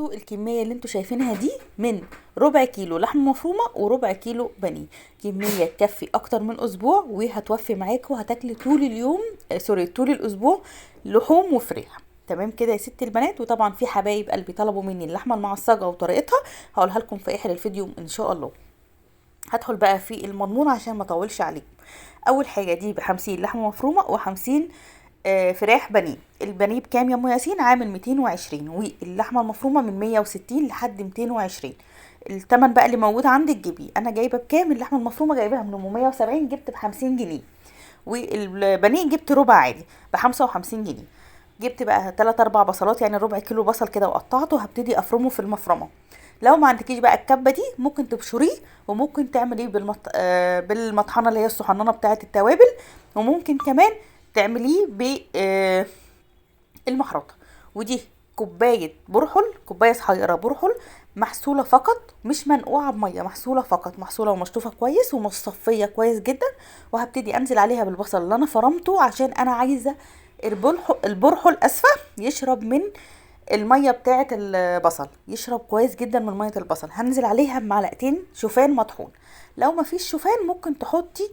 الكمية اللي انتوا شايفينها دي من ربع كيلو لحمة مفرومة وربع كيلو بانيه. كمية تكفي اكتر من اسبوع وهتوفي معاكوا، هتاكلي طول اليوم طول الاسبوع لحوم وفراخ. تمام كده يا ست البنات. وطبعا في حبايب قلبي طلبوا مني اللحمة المعصجة وطريقتها، هقولها لكم في اخر الفيديو ان شاء الله. هدخل بقى في المضمون عشان ما اطولش عليكم. اول حاجة دي ب50 لحمة مفرومة و50 فراخ بانيه. البانيه بكام يا ام ياسين؟ عامل 220، واللحمه المفرومه من 160 لحد 220. التمن بقى اللي موجود عندك جيبيه. انا جايبه بكام اللحمه المفرومه؟ جايبها من 470، جبت ب50 جنيه. والبانيه جبت ربع عادي ب55 جنيه. جبت بقى 3 4 بصلات، يعني ربع كيلو بصل كده وقطعته، هبتدي افرمه في المفرمه. لو ما عندكيش بقى الكبه دي ممكن تبشريه، وممكن تعمليه بالمطحنه اللي هي الصحننه بتاعه التوابل، وممكن كمان تعمليه بالمحرطه. ودي كوبايه برحل، كوبايه صغيره برحل محصوله فقط، مش منقوعه بميه، محصوله فقط، محصوله ومشطوفه كويس ومصفيه كويس جدا. وهبتدي انزل عليها بالبصل اللي انا فرمته، عشان انا عايزه البرحل اسفه يشرب من الميه بتاعه البصل، يشرب كويس جدا من ميه البصل. هنزل عليها بمعلقتين شوفان مطحون. لو ما فيش شوفان ممكن تحطي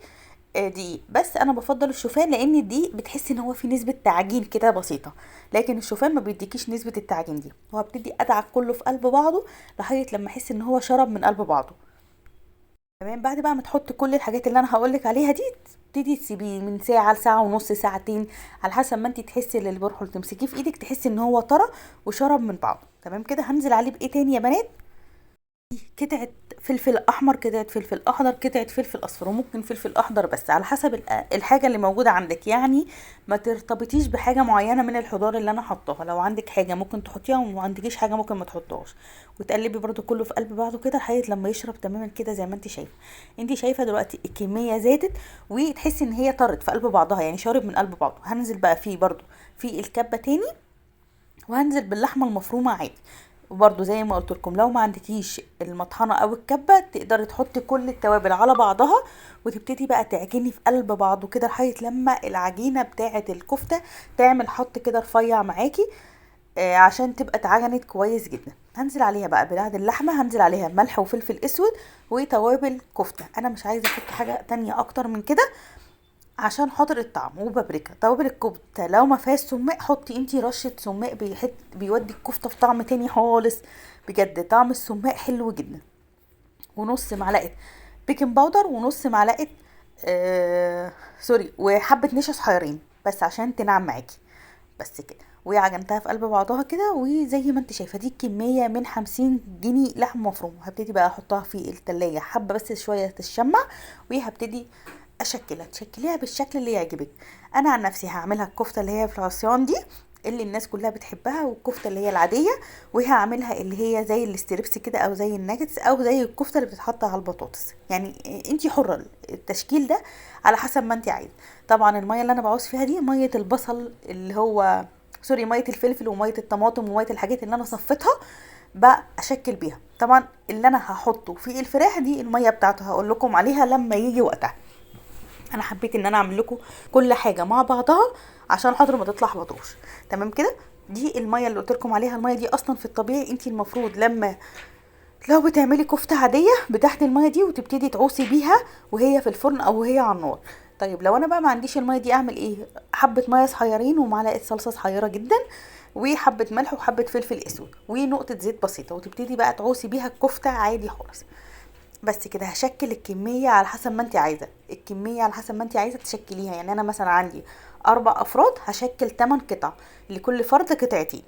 دقيق، بس انا بفضل الشوفان لان الدقيق بتحسي ان هو في نسبه تعجين كده بسيطه، لكن الشوفان ما بيديكيش نسبه التعجين دي. وهبتدي ادعك كله في قلب بعضه لغايه لما احس ان هو شرب من قلب بعضه. تمام. بعد بقى ما تحطي كل الحاجات اللي انا هقولك عليها دي، تبتدي تسيبيه من ساعه لساعه ونص، ساعتين، على حسب ما انت تحسي ان البرحل تمسكيه في ايدك تحسي ان هو طرى وشرب من بعضه. تمام كده. هنزل عليه بايه تاني يا بنات؟ قطعة فلفل احمر، قطعة فلفل اخضر، قطعة فلفل اصفر، وممكن فلفل اخضر بس على حسب الحاجة اللي موجودة عندك. يعني ما ترتبطيش بحاجة معينة من الخضار اللي انا حطاها. لو عندك حاجة ممكن تحطيها، وما عندكيش حاجة ممكن ما تحطهاش. وتقلبي برضو كله في قلب بعضه كده لغاية لما يشرب تماما كده زي ما انت شايفة. انت شايفة دلوقتي الكمية زادت، وتحسي ان هي طرت في قلب بعضها، يعني شارب من قلب بعضه. هنزل بقى فيه برضو في الكبة تاني، وهنزل باللحمه المفرومه عادي. وبرده زي ما قلت لكم، لو ما عندكيش المطحنه او الكبه تقدري تحطي كل التوابل على بعضها، وتبتدي بقى تعجني في قلب بعضه كده لغايه لما العجينه بتاعه الكفته تعمل خط كده رفيع معاكي، عشان تبقى اتعجنت كويس جدا. هنزل عليها بقى بعد اللحمه، هنزل عليها ملح وفلفل اسود وتوابل كفته. انا مش عايزه احط حاجه تانية اكتر من كده عشان خاطر الطعم. وبابريكا. توابل الكفته لو ما فيهاش سماق حطي انتي رشه سماق، بيودي الكفته في طعم تاني خالص، بجد طعم السماق حلو جدا. ونص معلقه بيكنج باودر، ونص معلقه سوري، وحبه نشا صغيرين بس عشان تنعم معاكي. بس كده. وعجنتها في قلب بعضها كده. وزي ما انت شايفه دي كميه من 50 جنيه لحم مفروم. هبتدي بقى احطها في التلاجة حبه بس شويه تتشمع، وهبتدي اشكلها. تشكليها بالشكل اللي يعجبك. انا عن نفسي هعملها الكفته اللي هي في العصيان دي اللي الناس كلها بتحبها، والكفته اللي هي العاديه، وهعملها اللي هي زي الاستريبس كده، او زي الناجتس، او زي الكفته اللي بتتحط على البطاطس. يعني انتي حره التشكيل ده على حسب ما انتي عايزه. طبعا الميه اللي انا بعوز فيها دي ميه البصل، اللي هو سوري ميه الفلفل وميه الطماطم وميه الحاجات اللي انا صفيتها بقى اشكل بيها. طبعا اللي انا هحطه في الفراخ دي الميه بتاعته هقول لكم عليها لما يجي وقتها. انا حبيت ان انا اعمل لكم كل حاجه مع بعضها عشان خاطر ما تتلخبطوش. تمام كده. دي الميه اللي قلت لكم عليها. الميه دي اصلا في الطبيعي انت المفروض لو بتعملي كفته عاديه بتاخدي الميه دي وتبتدي تعوصي بيها وهي في الفرن او وهي على النار. طيب لو انا بقى ما عنديش الميه دي اعمل ايه؟ حبه ميه صغيرين ومعلقه صلصه صغيره جدا، وحبه ملح وحبه فلفل اسود ونقطه زيت بسيطه، وتبتدي بقى تعوصي بيها الكفته عادي خالص. بس كده. هشكل الكمية على حسب ما انت عايزة، الكمية على حسب ما انت عايزة تشكليها. يعني انا مثلا عندي 4 افراد، هشكل 8 قطع، لكل فرد قطعتين.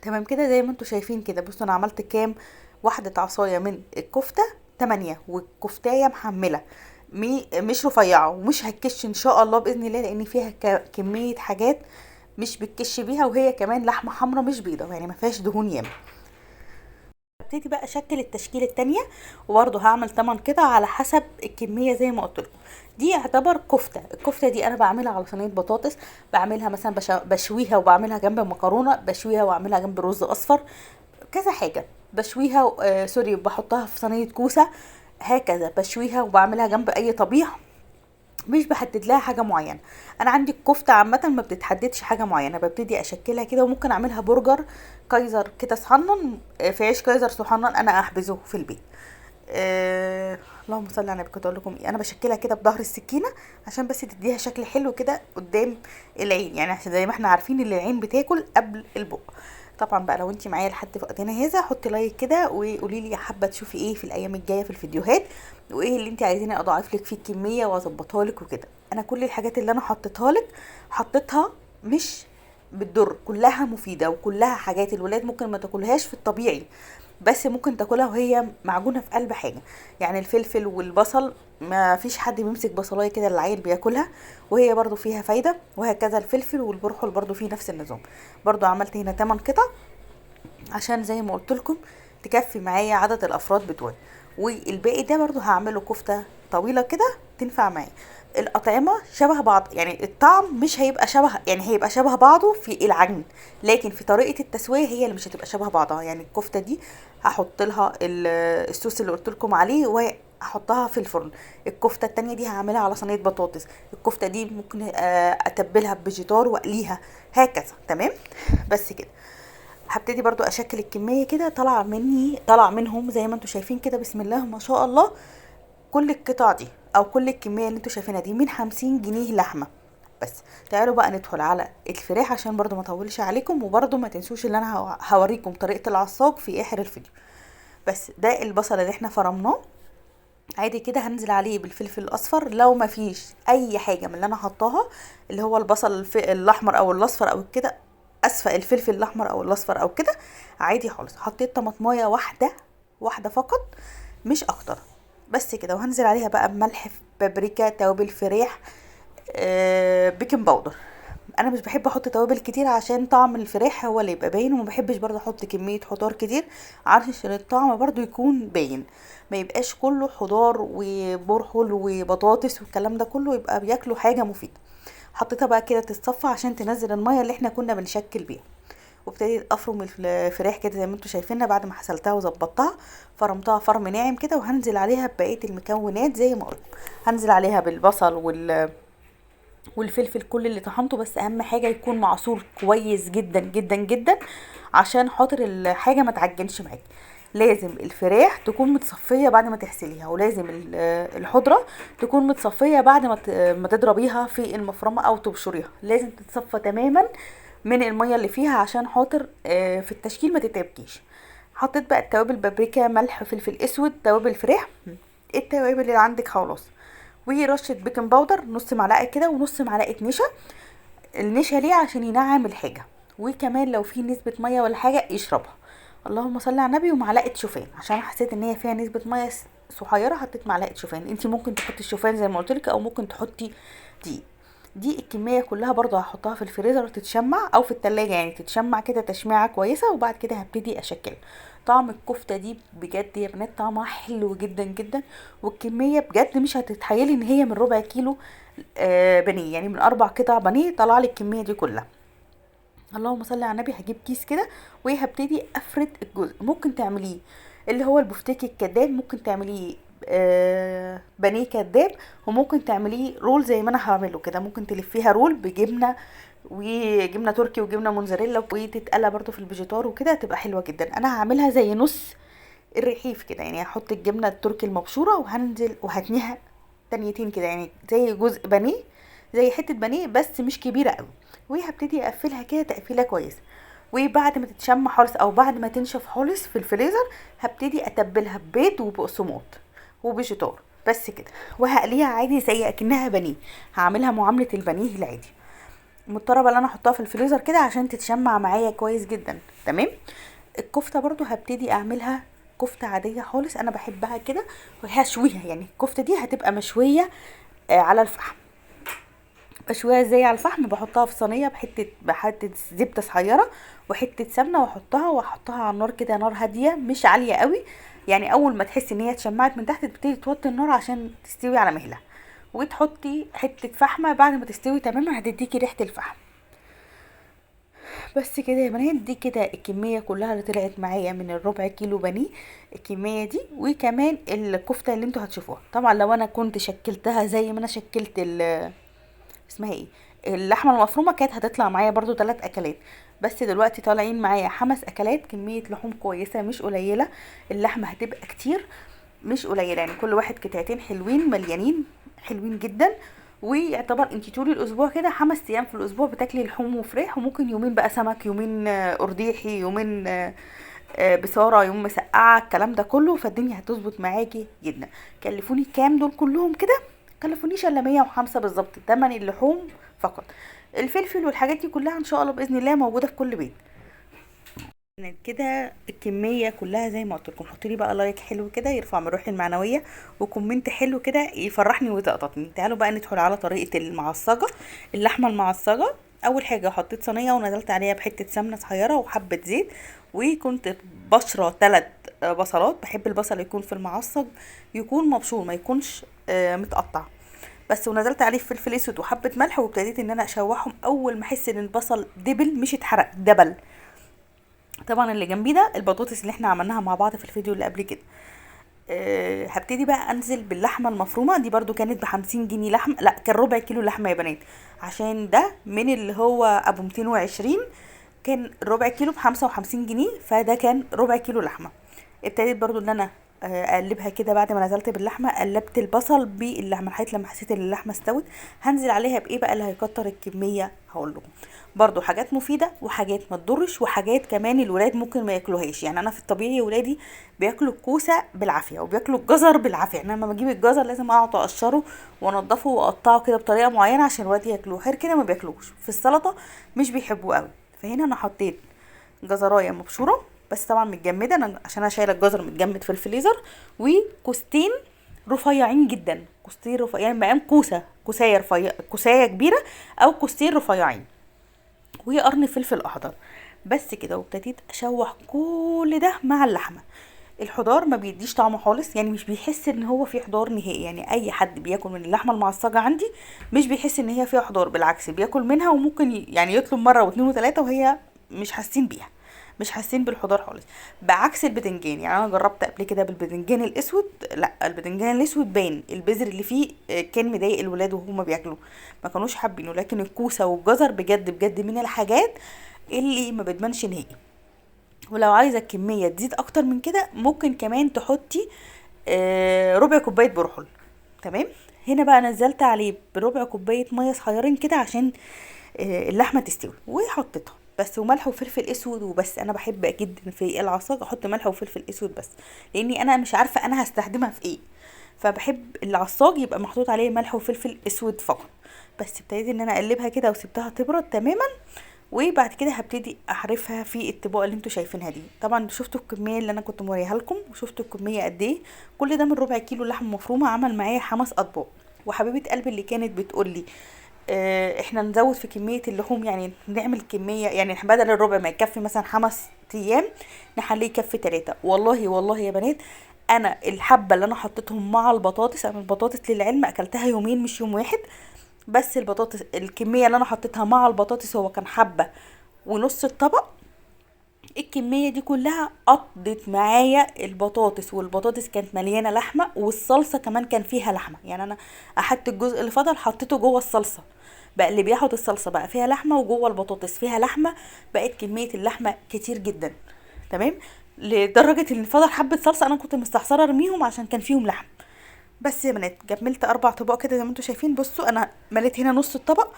تمام كده زي ما انتوا شايفين كده. بصوا انا عملت كام واحدة عصاية من الكفتة؟ 8. والكفتاية محملة، مش رفيعة ومش هتكش ان شاء الله باذن الله، لان فيها كمية حاجات مش بتكش بيها، وهي كمان لحمة حمرا مش بيضة، يعني ما فيهاش دهون ياما. هبتدي بقى اشكل التشكيله التانية، وبرده هعمل 8 قطع على حسب الكميه زي ما قلت لكم. دي يعتبر كفته. الكفته دي انا بعملها على صينيه بطاطس، بعملها مثلا بشويها وبعملها جنب مكرونه، بشويها واعملها جنب رز اصفر، كذا حاجه بشويها. سوري، بحطها في صينيه كوسه، هكذا بشويها وبعملها جنب اي طبيخ. مش بحدد لها حاجه معينه. انا عندي الكفته عامه ما بتتحددش حاجه معينه، ببتدي اشكلها كده، وممكن اعملها برجر كايزر كده صحنن، في عيش كايزر صحنن انا احبزه في البيت. اللهم صل على النبي. كنت اقول لكم ايه، انا بشكلها كده بظهر السكينه عشان بس تديها شكل حلو كده قدام العين، يعني عشان زي ما احنا عارفين ان العين بتاكل قبل البق. طبعا بقى لو انت معايا لحد وقتنا هذا حطي لايك كده وقولي لي حابه تشوفي ايه في الايام الجايه في الفيديوهات، وايه اللي انت عايزيني اضاعف لك فيه الكميه واظبطها لك وكده. انا كل الحاجات اللي انا حطيتها لك حطيتها مش بتضر، كلها مفيده وكلها حاجات الولاد ممكن ما تاكلهاش في الطبيعي، بس ممكن تاكلها وهي معجونه في قلب حاجه. يعني الفلفل والبصل ما فيش حد بيمسك بصلايه كده العيل بياكلها وهي برضو فيها فايده، وهكذا الفلفل والبرحل برضو فيه نفس النظام. برضو عملت هنا 8 قطع عشان زي ما قلت لكم تكفي معايا عدد الافراد بتوعي، والباقي ده برضو هعمله كفته طويله كده تنفع معايا. الاطعمه شبه بعض، يعني الطعم مش هيبقى شبه، يعني هيبقى شبه بعضه في العجن، لكن في طريقه التسويه هي اللي مش هتبقى شبه بعضها. يعني الكفته دي هحط لها الصوص اللي قلت لكم عليه واحطها في الفرن. الكفته التانية دي هعملها على صينيه بطاطس. الكفته دي ممكن اتبلها بفيجيتار واقليها، هكذا. تمام، بس كده هبتدي برضو اشكل الكميه كده. طلع منهم زي ما انتم شايفين كده، بسم الله ما شاء الله. كل القطع دي او كل الكميه اللي انتم شايفينها دي من 50 جنيه لحمه بس. تعالوا بقى ندخل على الفراخ عشان برضو ما اطولش عليكم، وبرضو ما تنسوش ان انا هوريكم طريقه العصاج في اخر الفيديو. بس ده البصل اللي احنا فرمناه عادي كده، هنزل عليه بالفلفل الاصفر. لو ما فيش اي حاجه من اللي انا حطاها، اللي هو البصل الاحمر او الاصفر او كده، اسفه الفلفل الاحمر او الاصفر او كده، عادي خالص. حطيت طماطمايه واحده فقط مش اكتر، بس كده. وهنزل عليها بقى بملح، بابريكا، توابل فراخ، بيكنج باودر. انا مش بحب احط توابل كتير عشان طعم الفراخ هو اللي يبقى باين، وما بحبش برضه احط كميه خضار كتير عشان الطعم برضه يكون باين، ما يبقاش كله خضار وبرحل وبطاطس والكلام ده كله، يبقى بياكلوا حاجه مفيده. حطيتها بقى كده تتصفى عشان تنزل الميه اللي احنا كنا بنشكل بيها. وابتديت افرم الفراخ كده زي ما انتم شايفينها، بعد ما غسلتها وظبطتها فرمتها فرم ناعم كده. وهنزل عليها ببقيه المكونات زي ما قلت، هنزل عليها بالبصل والفلفل كل اللي طحنته، بس اهم حاجه يكون معصور كويس جدا جدا جدا عشان خاطر الحاجه ما تعجنش معاكي. لازم الفراخ تكون متصفيه بعد ما تغسليها، ولازم الخضره تكون متصفيه بعد ما تضربيها في المفرمه او تبشريها، لازم تتصفى تماما من الميه اللي فيها عشان خاطر في التشكيل ما تتعبكيش. حطيت بقى التوابل، بابريكا، ملح، فلفل اسود، توابل فراخ، التوابل اللي عندك خلاص، ورشه بيكنج باودر نص معلقه كده، ونص معلقه نشا. النشا ليه؟ عشان ينعم الحاجه، وكمان لو في نسبه ميه ولا حاجه يشربها. اللهم صل على النبي. ومعلقه شوفان عشان حسيت ان هي فيها نسبه ميه صغيره، حطيت معلقه شوفان. انت ممكن تحطي الشوفان زي ما قلت لك، او ممكن تحطي دي. دي الكميه كلها برضو هحطها في الفريزر تتشمع، او في التلاجة يعني تتشمع كده تشميعه كويسه. وبعد كده هبتدي اشكل. طعم الكفته دي بجد يا بنات طعمها حلو جدا جدا، والكميه بجد مش هتتخيلي ان هي من ربع كيلو بانيه، يعني من 4 قطع بانيه طلع لي الكميه دي كلها. اللهم صل على النبي. هجيب كيس كده وهبتدي افرد الجزء. ممكن تعمليه اللي هو البفتيك الكداب، ممكن تعمليه بانيه كداب، وممكن تعمليه رول زي ما انا هعمله كده. ممكن تلفيها رول بجبنه، وجبنه تركي وجبنه موتزاريلا، وتتقلى برضو في الفيجيتار وكده، هتبقى حلوه جدا. انا هعملها زي نص الرغيف كده، يعني هحط الجبنه التركي المبشوره وهنزل وهتنيها تانيتين كده، يعني زي جزء بانيه، زي حته بانيه بس مش كبيره قوي. وهبتدي اقفلها كده تقفيله كويسه. وبعد ما تتشمع خالص او بعد ما تنشف خالص في الفريزر، هبتدي اتبلها ببيض وبقسماط وفيجيتار، بس كده. وهقليها عادي زي اكنها بانيه، هعملها معامله البانيه العادي. مضطره بقى انا احطها في الفريزر كده عشان تتشمع معايا كويس جدا. تمام. الكفته برضو هبتدي اعملها كفته عاديه خالص، انا بحبها كده وهشويها. يعني الكفته دي هتبقى مشويه على الفحم. بشويها ازاي على الفحم؟ بحطها في صينيه بحته زبده صغيره وحته سمنه، واحطها على النار كده، نار هاديه مش عاليه قوي. يعني اول ما تحسي ان هي اتشمعت من تحت تبتدي توطي النار عشان تستوي على مهلها، وتحطي حته فحمه بعد ما تستوي تماما هتديكي ريحه الفحم. بس كده يا بنات، دي كده الكميه كلها اللي طلعت معايا من الربع كيلو بانيه، الكميه دي وكمان الكفته اللي انتوا هتشوفوها. طبعا لو انا كنت شكلتها زي ما انا شكلت اسمها ايه، اللحمه المفرومه، كانت هتطلع معايا برضو 3 اكلات. بس دلوقتي طالعين معايا 5 اكلات، كميه لحوم كويسه مش قليله، اللحمه هتبقى كتير مش قليله، يعني كل واحد قطعتين حلوين مليانين حلوين جدا. ويعتبر انتي طول الاسبوع كده 5 ايام في الاسبوع بتاكلي لحوم وفراخ، وممكن يومين بقى سمك، يومين ارديحي، يومين بصارة، يوم مسقعة، الكلام ده كله، فالدنيا هتظبط معاكي جدا. كلفوني كام دول كلهم كده؟ كلفونيش الا 105 بالظبط، تمن اللحوم فقط. الفلفل والحاجات دي كلها ان شاء الله باذن الله موجوده في كل بيت. كده الكميه كلها زي ما قلت لكم. حطوا لي بقى لايك حلو كده يرفع من روحي المعنويه، وكومنت حلو كده يفرحني ويطقطقني. تعالوا بقى ندخل على طريقه المعصجه، اللحمه المعصجه. اول حاجه حطيت صينيه ونزلت عليها بحته سمنه صغيره وحبه زيت، وكنت بشره 3 بصلات. بحب البصل يكون في المعصج يكون مبشور، ما يكونش متقطع بس. ونزلت عليه فلفل اسود وحبه ملح، وابتديت ان انا اشوحهم. اول ما احس ان البصل دبل، مش اتحرق، دبل. طبعا اللي جنبي ده البطاطس اللي احنا عملناها مع بعض في الفيديو اللي قبل كده. هبتدي بقى انزل باللحمه المفرومه دي، برضو كانت ب50 جنيه لحم، لا كان ربع كيلو لحمه يا بنات، عشان ده من اللي هو ابو 220، كان ربع كيلو ب55 جنيه، فده كان ربع كيلو لحمه. ابتديت برضو ان انا اقلبها كده. بعد ما نزلت باللحمه قلبت البصل باللحمه لحد لما حسيت ان اللحمه استوت. هنزل عليها بايه بقى اللي هيكتر الكميه؟ هقول لكم برضو حاجات مفيده وحاجات ما تضرش، وحاجات كمان الولاد ممكن ما ياكلوهاش. يعني انا في الطبيعي ولادي بياكلوا الكوسه بالعافيه وبياكلوا الجزر بالعافيه، يعني انا لما بجيب الجزر لازم اقعد اقشره وانضفه واقطعه كده بطريقه معينه عشان الولاد ياكلوه، غير كده ما بياكلوش. في السلطه مش بيحبوه قوي. فهنا انا حطيت جزرايه مبشوره بس طبعا متجمده، انا عشان انا شايله الجزر متجمد في الفريزر، وكوستين رفيعين جدا، كوستين رفيعين، يعني مقام كوسه، كوسايه رفيع، كوسايه كبيره، او كوستين رفيعين، وقرن فلفل اخضر. بس كده. وابتديت اشوح كل ده مع اللحمه. الخضار ما بيديش طعم خالص، يعني مش بيحس ان هو فيه خضار نهائي. يعني اي حد بياكل من اللحمه المعصجه عندي مش بيحس ان هي فيها خضار، بالعكس بياكل منها وممكن يعني يطلب مره واثنين وثلاثه وهي مش حاسين بيها، مش حاسين بالخضار خالص. بعكس البتنجان، يعني انا جربت قبل كده بالبتنجان الاسود، لا البتنجان الاسود باين البذر اللي فيه كان مضايق الولاد وهما بياكلوه، ما كانوش حابينه. لكن الكوسه والجزر بجد بجد من الحاجات اللي ما بتبانش نهائي. ولو عايزه الكميه تزيد اكتر من كده ممكن كمان تحطي ربع كوبايه برحل. تمام. هنا بقى نزلت عليه بربع كوبايه ميه صغيرين كده عشان اللحمه تستوي، وحطيتها بس، وملح وفلفل اسود وبس. انا بحب جدا في العصاج احط ملح وفلفل اسود بس، لاني انا مش عارفه انا هستخدمها في ايه، فبحب العصاج يبقى محطوط عليه ملح وفلفل اسود فقط. بس ابتديت ان انا اقلبها كده وسبتها تبرد تماما، وبعد كده هبتدي احرفها في الطبقه اللي انتوا شايفينها دي. طبعا شفتوا الكميه اللي انا كنت موريها لكم، وشفتوا الكميه قد ايه. كل ده من ربع كيلو لحمه مفرومه عمل معايا 5 اطباق. وحبيبه قلبي اللي كانت بتقول لي احنا نزود في كميه اللحوم، يعني نعمل كميه، يعني بدل الربع ما يكفي مثلا 5 ايام نخليه يكفي 3. والله والله يا بنات، انا الحبه اللي انا حطيتهم مع البطاطس، انا البطاطس للعلم اكلتها يومين مش يوم واحد، بس البطاطس الكميه اللي انا حطيتها مع البطاطس هو كان حبه ونص الطبق. الكميه دي كلها قضت معايا البطاطس، والبطاطس كانت مليانه لحمه، والصلصه كمان كان فيها لحمه. يعني انا احط الجزء اللي فضل حطيته جوه الصلصه، بقى اللي بياخد الصلصه بقى فيها لحمه، وجوه البطاطس فيها لحمه، بقت كميه اللحمه كتير جدا. تمام. لدرجه ان فضل حبه صلصه انا كنت مستخسره ارميهم عشان كان فيهم لحم. بس يا بنات كملت 4 طبق كده زي ما انتم شايفين. بصوا انا مليت هنا نص الطبق،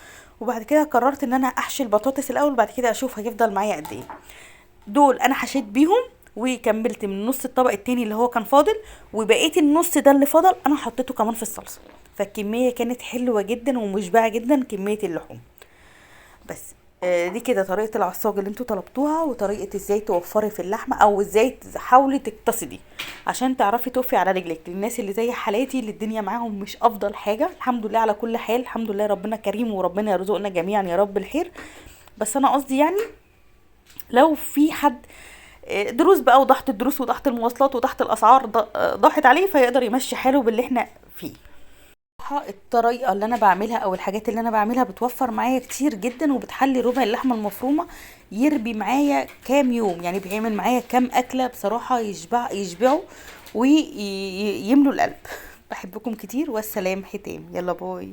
وبعد كده قررت ان انا احشي البطاطس الاول، وبعد كده اشوف هيفضل معايا قد ايه. دول انا حشيت بيهم، وكملت من نص الطبق التاني اللي هو كان فاضل، وبقيت النص ده اللي فضل انا حطيته كمان في الصلصه. فالكميه كانت حلوه جدا ومشبعه جدا كميه اللحوم. بس دي كده طريقه العصاج اللي انتوا طلبتوها، وطريقه ازاي توفري في اللحمه، او ازاي تحاولي تقتصدي عشان تعرفي تقفي على رجلك. للناس اللي زي حالاتي اللي الدنيا معاهم مش افضل حاجه، الحمد لله على كل حال، الحمد لله ربنا كريم وربنا يرزقنا جميعا يا رب الخير. بس انا قصدي يعني لو في حد دروس بقى، وضغط الدروس وضغط المواصلات وضغط الاسعار ضاحت عليه، فيقدر يمشي حاله باللي احنا فيه. الطريقه اللي انا بعملها او الحاجات اللي انا بعملها بتوفر معايا كتير جدا، وبتخلي ربع اللحمه المفرومه يربي معايا كام يوم، يعني بيعمل معايا كام اكله بصراحه يشبعوا ويملوا القلب. بحبكم كتير، والسلام ختام، يلا باي.